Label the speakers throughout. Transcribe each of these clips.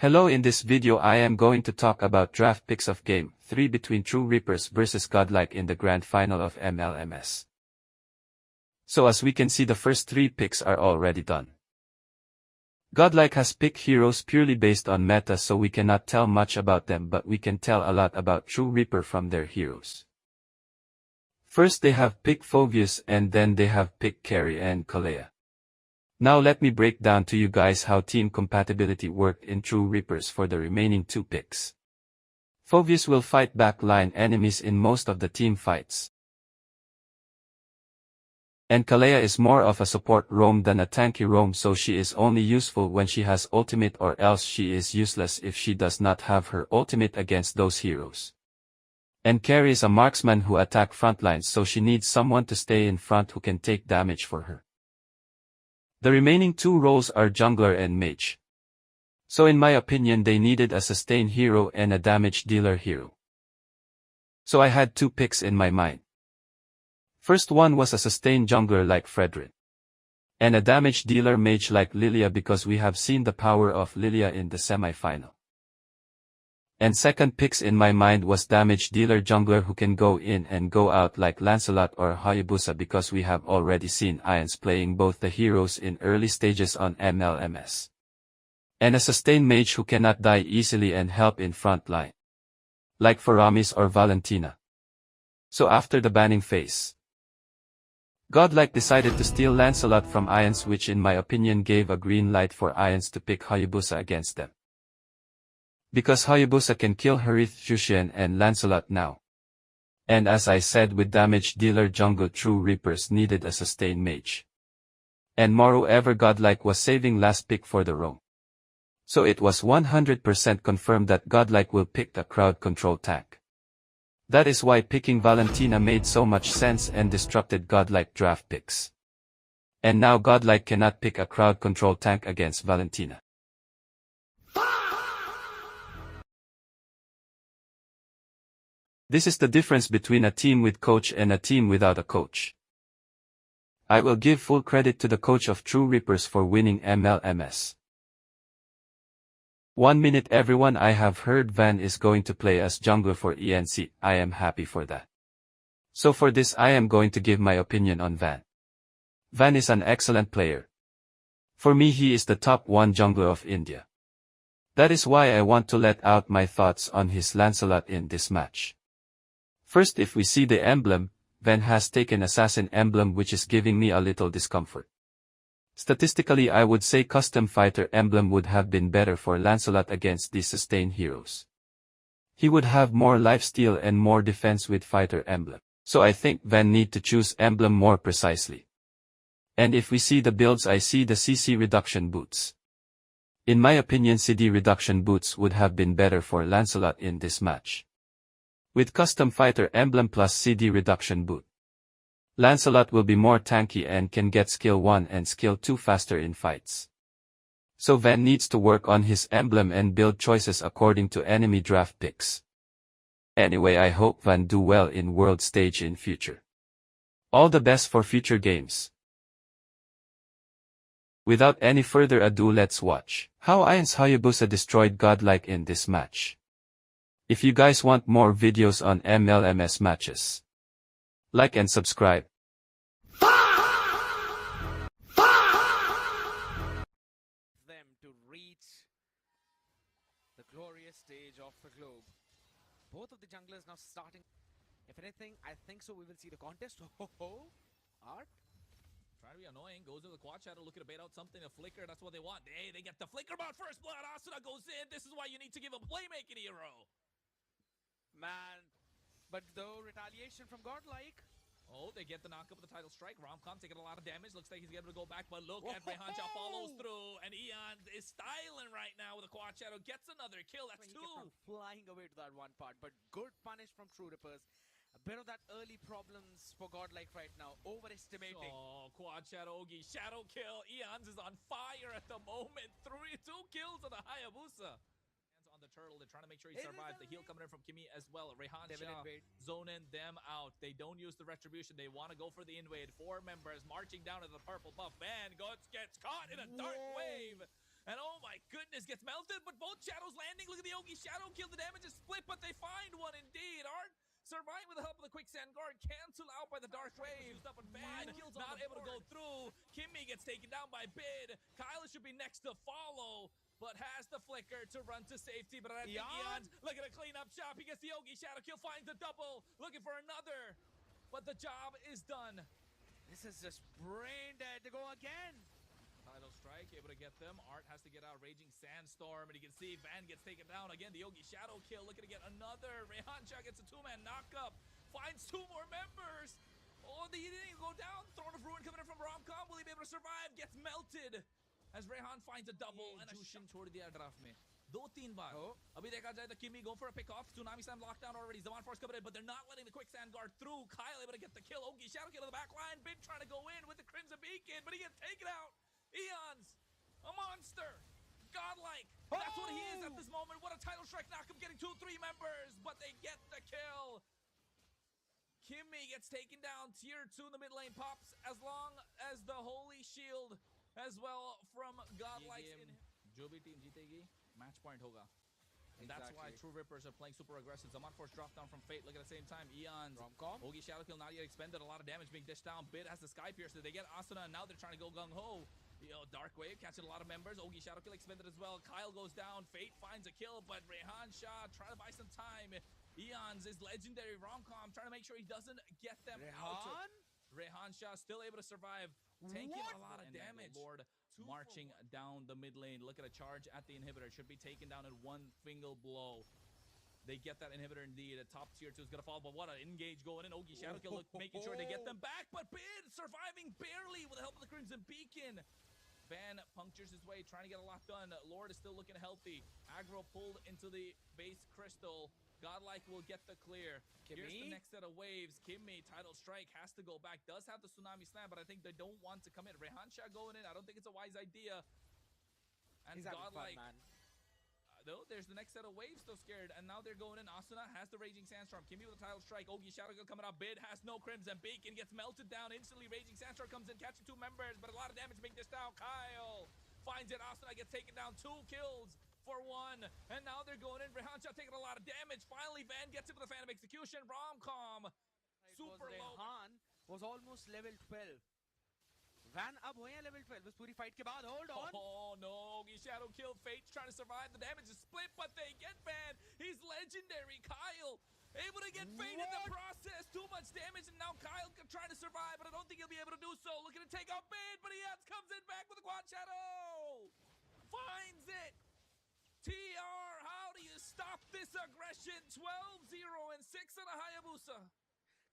Speaker 1: Hello, in this video I am going to talk about draft picks of Game 3 between True Reapers versus Godlike in the grand final of MLMS. So as we can see, the first 3 picks are already done. Godlike has picked heroes purely based on meta, so we cannot tell much about them, but we can tell a lot about True Reaper from their heroes. First they have picked Phoveus, and then they have picked Carry and Kalea. Now let me break down to you guys how team compatibility worked in True Reapers for the remaining 2 picks. Phoveus will fight backline enemies in most of the team fights. And Kalea is more of a support roam than a tanky roam, so she is only useful when she has ultimate, or else she is useless if she does not have her ultimate against those heroes. And Carry is a marksman who attack frontlines, so she needs someone to stay in front who can take damage for her. The remaining 2 roles are jungler and mage. So in my opinion they needed a sustain hero and a damage dealer hero. So I had 2 picks in my mind. First one was a sustain jungler like Fredrin, and a damage dealer mage like Lilia, because we have seen the power of Lilia in the semi-final. And second picks in my mind was damage dealer jungler who can go in and go out like Lancelot or Hayabusa, because we have already seen Ions playing both the heroes in early stages on MLMS. And a sustain mage who cannot die easily and help in front line, like Faramis or Valentina. So after the banning phase, Godlike decided to steal Lancelot from Ions, which in my opinion gave a green light for Ions to pick Hayabusa against them, because Hayabusa can kill Harith Jushian and Lancelot now. And as I said, with damage dealer jungle, True Reapers needed a sustain mage. And moreover, Godlike was saving last pick for the roam. So it was 100% confirmed that Godlike will pick the crowd control tank. That is why picking Valentina made so much sense and disrupted Godlike draft picks. And now Godlike cannot pick a crowd control tank against Valentina. This is the difference between a team with coach and a team without a coach. I will give full credit to the coach of True Reapers for winning MLMS. 1 minute everyone, I have heard Van is going to play as jungler for ENC. I am happy for that. So for this I am going to give my opinion on Van. Van is an excellent player. For me he is the top 1 jungler of India. That is why I want to let out my thoughts on his Lancelot in this match. First, if we see the emblem, Van has taken assassin emblem, which is giving me a little discomfort. Statistically I would say custom fighter emblem would have been better for Lancelot against these sustain heroes. He would have more lifesteal and more defense with fighter emblem. So I think Van need to choose emblem more precisely. And if we see the builds, I see the CC reduction boots. In my opinion CD reduction boots would have been better for Lancelot in this match. With custom fighter emblem plus CD reduction boot, Lancelot will be more tanky and can get skill 1 and skill 2 faster in fights. So Van needs to work on his emblem and build choices according to enemy draft picks. Anyway, I hope Van do well in world stage in future. All the best for future games. Without any further ado, let's watch how Ions Hayabusa destroyed Godlike in this match. If you guys want more videos on MLMS matches, like and subscribe.
Speaker 2: Them to reach the glorious stage of the globe. Both of the junglers now starting. If anything, I think so we will see the contest. Art?
Speaker 3: Trying to be annoying, goes to the quad shadow, looking to bait out something, a flicker, that's what they want. Hey, they get the flicker bot, first blood, Asuna goes in, this is why you need to give a playmaking hero.
Speaker 2: Man, but though retaliation from Godlike.
Speaker 3: Oh, they get the knockup of the title strike. Romcom taking a lot of damage, looks like he's able to go back, but look at Rehancha follows through, and Eon is styling right now with a quad shadow, gets another kill, that's 2.
Speaker 2: He kept on flying away to that one part, but good punish from True Reapers. A bit of that early problems for Godlike right now, overestimating.
Speaker 3: Oh, quad shadow, Ogi, shadow kill. Eons is on fire at the moment. 2 kills on the Hayabusa. Hands on the turtle, they're trying to make sure he survives. The heal coming in from Kimi as well. Rehancha zoning them out. They don't use the retribution. They want to go for the invade. 4 members marching down to the purple buff. Van gets caught in a dark wave. And oh my goodness, gets melted, but both shadows landing. Look at the Yogi shadow kill. The damage is split, but they find one indeed. Art surviving with the help of the quicksand guard, cancel out by the dark wave. Used up on Van, not able to go through. Kimmy gets taken down by Bid. Kyle should be next to follow, but has the flicker to run to safety. But I think Eon's looking to clean up shop. He gets the Yogi shadow kill, finds the double, looking for another, but the job is done.
Speaker 2: This is just brain dead to go again.
Speaker 3: Title strike, able to get them. Art has to get out Raging Sandstorm, and you can see Van gets taken down again. The Yogi shadow kill, looking to get another. Rehan Shah gets a two-man knockup, finds two more members. Oh, he didn't even go down. Throne of Ruin coming in from Romcom. Will he be able to survive? Gets melted as Rehan finds a double and a Jushin छोड़ दिया draft में 2-3 बार. अभी देखा जाए तो Kimmy going for a pick off. Tsunami Slam lockdown already. Zaman Force coming in, but they're not letting the quicksand guard through. Kyle able to get the kill. Ogi shadow kill to the back line. Bid trying to go in with the Crimson Beacon, but he gets taken out. Eons, a monster, godlike. That's what he is at this moment. What a title strike knockup, getting 2-3 members, but they get the kill. Kimmy gets taken down. Tier 2 in the mid lane pops as long as the Holy Shield as well from godlike. जो भी team जीतेगी, match point होगा. And that's why True Rippers are playing super aggressive. Zaman Force drop down from Fate. Look at the same time. Eons. Ogi Shadow Kill not yet expended. A lot of damage being dished down. Bid has the Sky Piercer. They get Asuna, and now they're trying to go gung-ho. Dark Wave catching a lot of members. Ogi Shadow Kill expended as well. Kyle goes down. Fate finds a kill, but Rehan Shah trying to buy some time. Eons is legendary Romcom, trying to make sure he doesn't get them out. Rehan Shah still able to survive, taking a lot of damage. Lord marching down the mid lane. Look at a charge at the inhibitor. Should be taken down in one single blow. They get that inhibitor indeed. A top tier 2 is going to fall, but what an engage going in. Ogi Shadow Kill making sure they get them back, but Bid surviving barely with the help of the Crimson Beacon. Van punctures his way, trying to get a lot done. Lord is still looking healthy. Aggro pulled into the base crystal. Godlike will get the clear. Here's the next set of waves. Kimmy, title strike, has to go back. Does have the Tsunami Slam, but I think they don't want to commit. Rehan Shah going in. I don't think it's a wise idea. And
Speaker 2: he's
Speaker 3: Godlike.
Speaker 2: fun, man.
Speaker 3: Though there's the next set of waves, still scared. And now they're going in. Asuna has the Raging Sandstorm. Kimmy with a title strike. Ogi Shadow Kill coming out. Bid has no Crimson Beacon. Gets melted down instantly. Raging Sandstorm comes in, catching 2 members, but a lot of damage being dished out. Kyle finds it. Asuna gets taken down. 2 kills for 1. And now they're going in. Rehan Shah taking a lot of damage. Finally, Van gets it with a Phantom Execution. Romcom super low.
Speaker 2: Rehan was almost level 12. Van up हुए हैं level 12 इस पूरी fight के बाद. Hold on.
Speaker 3: Oh no, Ogi Shadow Kill. Fate's trying to survive. The damage is split, but they get Van. He's legendary. Kyle able to get Fate in the process. Too much damage, and now Kyle trying to survive, but I don't think he'll be able to do so. Looking to take out Bid, but he comes in back with a Quad Shadow. Finds it. TR, how do you stop this aggression? 12-0 and 6 on a Hayabusa.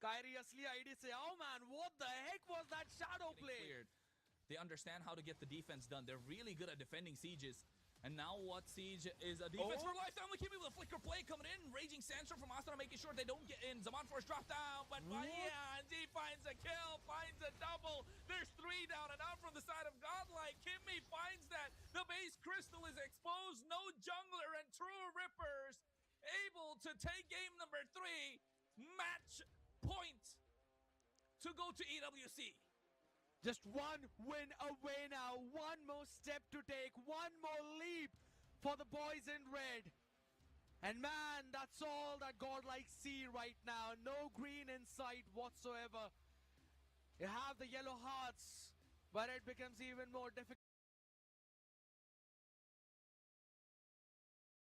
Speaker 2: Kyrie asli ID say, oh man, what the heck was that shadow play?
Speaker 3: Cleared. They understand how to get the defense done. They're really good at defending sieges. And now what siege is a defense for lifetime. Look at me with a flicker play coming in. Raging Sandstorm from Asuna making sure they don't get in. Zaman Force drop down, but yeah, he finds a kill, finds a double. There's 3 down and out from the side of Godlike. Kimmy finds that. The base crystal is exposed. No jungler, and True Rippers able to take game number 3. Match point to go to EWC.
Speaker 2: Just one win away now. One more step to take. One more leap for the boys in red. And man, that's all that Godlike see right now. No green in sight whatsoever. You have the yellow hearts, but it becomes even more difficult.